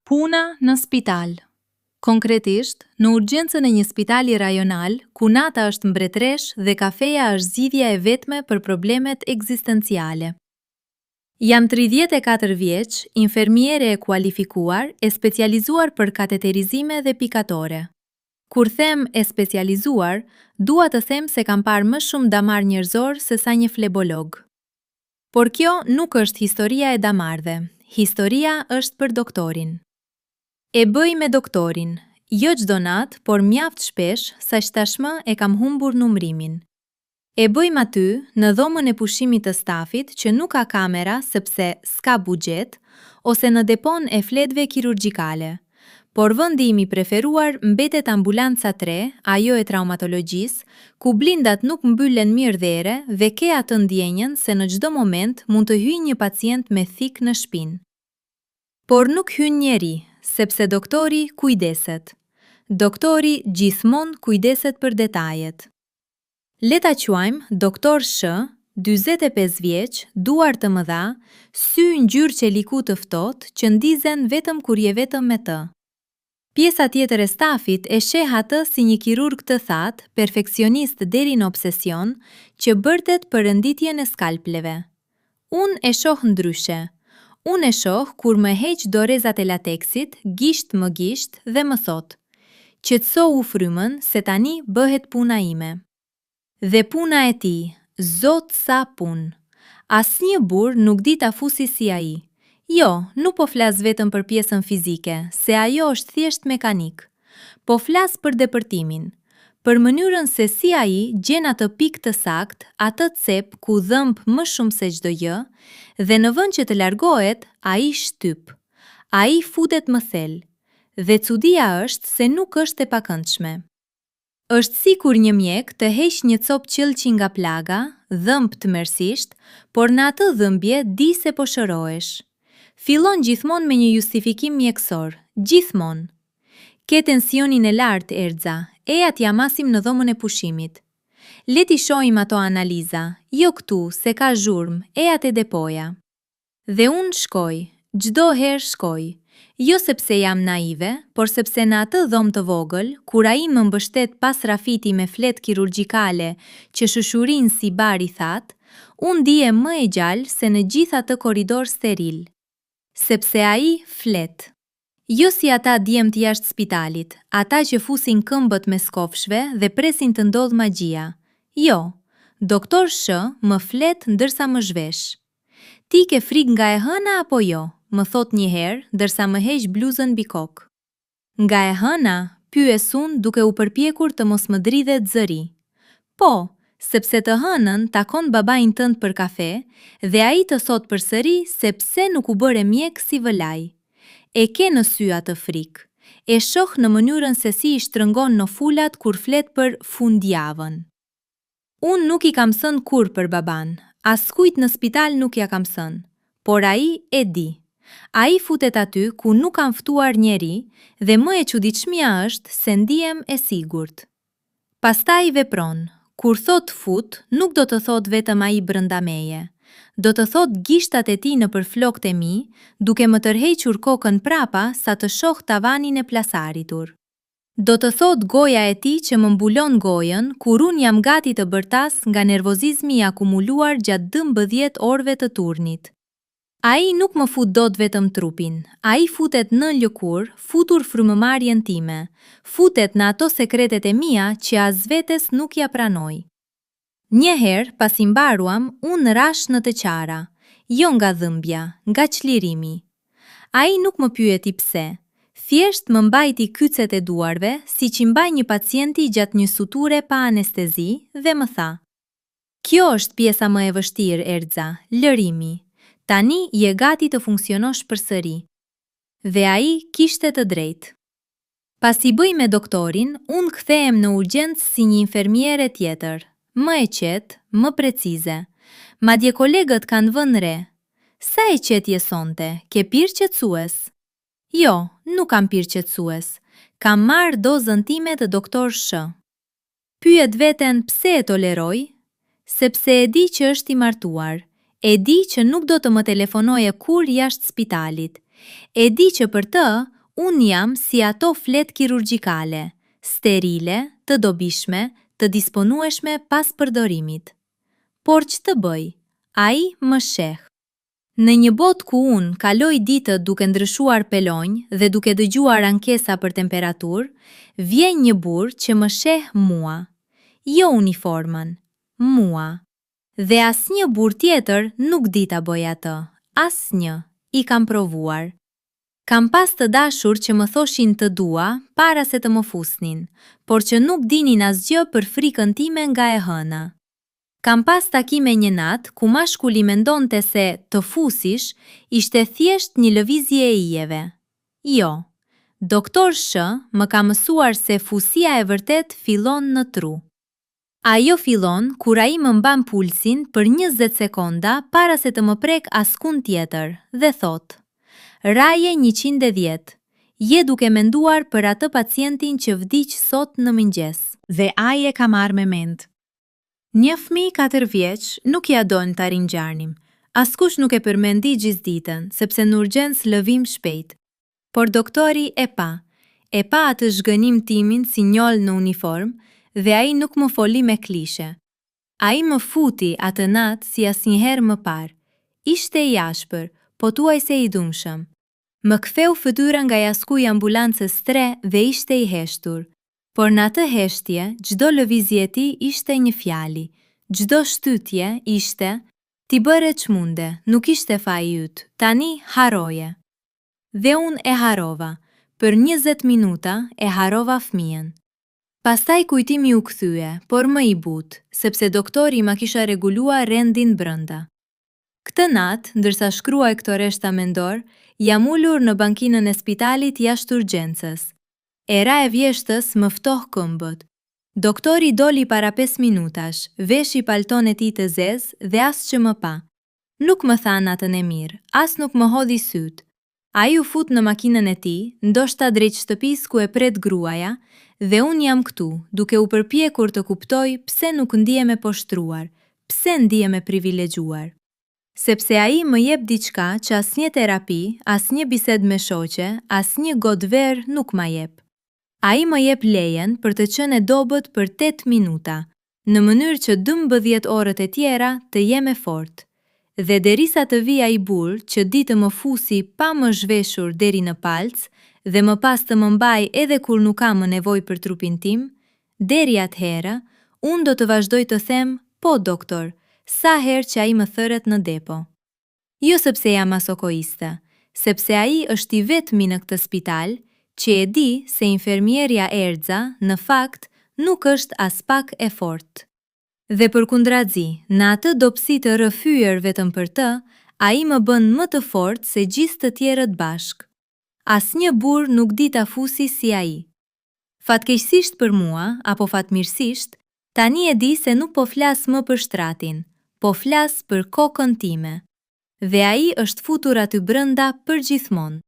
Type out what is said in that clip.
Puna në spital. Konkretisht, në urgjencën e një spitali rajonal, ku nata është mbretëresh dhe kafeja është zgjidhja e vetme për problemet ekzistenciale. Jam 34 vjeç, infermiere e kualifikuar, e specializuar për kateterizime dhe pikatore. Kur them e specializuar, dua të them se kam parë më shumë damar njerëzor se sa një flebolog. Por kjo nuk është historia e damarve, historia është për doktorin. E bëj me doktorin, jo çdo natë, por mjaft shpesh, saq tashmë e kam humbur numrimin. E bëjmë aty, në dhomën e pushimit të stafit që nuk ka kamera sepse s'ka buxhet, ose në depon e fletëve kirurgjikale. Por vendi im i preferuar mbetet ambulanca 3, ajo e traumatologjisë, ku blindat nuk mbyllen mirë dhere dhe ke atë ndjenjën se në çdo moment mund të hyjë një pacient me thik në shpinë. Por nuk hyn njeri, sepse doktori kujdeset. Doktori gjithmonë kujdeset për detajet. Le ta quajmë doktor Sh, 45 vjeç, duar të mëdha, sy ngjyrë qeliku të ftohtë që ndizen vetëm kur je vetëm me të. Pjesa tjetër e stafit e sheh atë si një kirurg të thatë, perfeksionist deri në obsesion, që bërtet për renditjen e skalpleve. Unë e shoh ndryshe. Unë e shoh kur më heq dorezat e lateksit, gisht më gisht dhe më thot: "Qetëso u frymën se tani bëhet puna ime." Dhe puna e tij, zot sa punë. Asnjë burr nuk di ta fusi si ai. Jo, nuk po flas vetëm për pjesën fizike, se ajo është thjesht mekanik. Po flas për depërtimin, për mënyrën se si ai gjen atë pikë të saktë, atë cep ku dhëmb më shumë se çdo gjë, dhe në vend që të largohet, ai shtyp. Ai futet më thellë. Dhe çudia është se nuk është e pakëndshme. Është sikur një mjek të heq një copë qëlqi nga plaga, dhëmb tmerrsisht, por në atë dhëmbje di se po shërohesh. Fillon gjithmonë me një justifikim mjekësor, gjithmonë. Ke tensionin e lartë, Erza, eja t'ja masim në dhomën e pushimit. Le t'i shohim ato analiza, jo këtu, se ka zhurmë, eja te depoja. Dhe unë shkoj, çdo herë shkoj. Jo sepse jam naive, por sepse në atë dhomë të vogël, kur ai më mbështet pas rafiti me fletë kirurgjikale që shushurin si bar i thatë, unë ndihem më e gjallë se në gjithë atë korridor steril. Sepse ai flet. Jo si ata djemt jashtë spitalit, ata që fusin këmbët me skofshve dhe presin të ndodh magjia. Jo, doktor Sh më flet ndërsa më zhvesh. Ti ke frikë nga e hëna apo jo? Më thot një herë, ndërsa më heq bluzën mbi kokë. Nga e hëna, pyes unë duke u përpjekur të mos më dridhet zëri. Po, sepse të hënën takon babain tënd për kafe dhe ai të thot përsëri se pse nuk u bëre mjek si vëlaj. E ke në sy atë frikë. E shoh në mënyrën se si i shtrëngon në fulat kur flet për fundjavën. Unë nuk i kam thënë kur për baban, askujt në spital nuk ja kam thënë, por ai e di. Ai futet aty ku nuk kam ftuar njeri dhe më e çuditshmja është se ndihem e sigurt. Pastaj vepron. Kur thot fut, nuk do të thot vetëm ai brenda meje. Do të thot gishtat e tij nëpër flokët e mi, duke më tërhequr kokën prapa sa të shoh tavanin e plasaritur. Do të thot goja e tij që më mbulon gojën kur unë jam gati të bërtas nga nervozizmi i akumuluar gjatë 12 orëve të turnit. Ai nuk më fut dot vetëm trupin, ai futet në lëkur, futur frymëmarrjen time, futet në ato sekretet e mia që as vetes nuk ja pranoj. Një herë, pasi mbaruam, unë rash në të qara, jo nga dhëmbja, nga çlirimi. Ai nuk më pyeti pse, thjesht më mbajti kyçet e duarve, siç i mbaj një pacienti gjatë një suture pa anestezi dhe më tha: "Kjo është pjesa më e vështirë, Erza, lërimi. Tani je gati të funksionosh përsëri." Dhe ai kishte të drejtë. Pasi bëj me doktorin, unë kthehem në urgjencë si një infermiere tjetër, më e qetë, më precize. Madje kolegët kanë vënë re. Sa e qetë je sonte, ke pirë qetësues? Jo, nuk kam pirë qetësues. Kam marrë dozën time të doktor Sh. Pyet veten pse e toleroj? Sepse e di që është i martuar. E di që nuk do të më telefonoje kur jashtë spitalit. E di që për të, unë jam si ato fletë kirurgjikale, sterile, të dobishme, të disponueshme pas përdorimit. Por që të bëj? Ai më sheh. Në një botë ku unë kaloj ditët duke ndryshuar pelonjë dhe duke dëgjuar ankesa për temperaturë, vjen një burr që më sheh mua. Jo uniformën, mua. Dhe asnjë burr tjetër nuk di ta bëj atë. Asnjë. I kam provuar. Kam pas të dashur që më thoshin të dua para se të më fusnin, por që nuk dinin asgjë për frikën time nga e hëna. Kam pas takime një natë ku mashkulli mendonte se të fusish ishte thjesht një lëvizje e ijeve. Jo, doktor Sh më ka mësuar se fusia e vërtet fillon në tru. Ajo fillon kur ai më mban pulsin për 20 sekonda para se të më prek askund tjetër dhe thot: Raje 110, je duke menduar për atë pacientin që vdiq sot në mëngjes. Dhe ai e ka marrë me mend. Një fëmijë 4 vjeç nuk ja don ta ringjarnim. Askush nuk e përmendi gjithditën, sepse në urgjencë lëvim shpejt. Por doktori e pa atë zhgënim timin si njol në uniform, dhe ai nuk më foli me klishe. Ai më futi atë natë si asnjëherë më parë. Ishte i ashpër, po tuajse i dumshëm. Më ktheu fytyra nga jaskuj ambulancës 3 dhe ishte i heshtur. Por në atë heshtje, çdo lëvizje e tij ishte një fjali. Çdo shtytje ishte: ti bëre ç'munde, nuk ishte faji yt, tani haroje. Dhe unë e harova. Për 20 minuta e harova fëmijën. Pastaj kujtimi u kthye, por më i butë, sepse doktori ma kisha reguluar rendin brënda. Këtë natë, ndërsa shkruaj këto reshta mendor, jam ulur në bankinën e spitalit jashtë urgjencës. Era e vjeshtës më ftoh këmbët. Doktori doli para 5 minutash, veshi palton e tij të zezë dhe as që më pa. Nuk më tha natën e mirë, as nuk më hodhi sytë. Ai u fut në makinën e tij, ndoshta drejt shtëpisë ku e pret gruaja, dhe unë jam këtu, duke u përpjekur të kuptoj pse nuk ndihem e poshtruar, pse ndihem e privilegjuar. Sepse ai më jep diçka që asnjë terapi, asnjë bisedë me shoqe, asnjë gotë verë nuk ma jep. Ai më jep lejen për të qenë e dobët për 8 minuta, në mënyrë që 12 orët e tjera të jem e fortë. Dhe derisa të vi ai burr që ditë më fusi pa më zhveshur deri në palc dhe më pas të më mbaj edhe kur nuk kam më nevojë për trupin tim, deri atëherë, unë do të vazhdoj të them, po doktor, sa herë që ai më thërret në depo. Jo sepse jam masokoiste, sepse ai është i vetmi në këtë spital që e di se infermierja Erza, në fakt, nuk është as pak e fortë. Dhe përkundrazi, në atë dobësi të rrëfyer vetëm për të, ai më bën më të fortë se gjithë të tjerët bashk. Asnjë burr nuk di ta fusi si ai. Fatkeqësisht për mua, apo fatmirësisht, tani e di se nuk po flas më për shtratin, po flas për kokën time. Dhe ai është futur aty brenda për gjithmonë.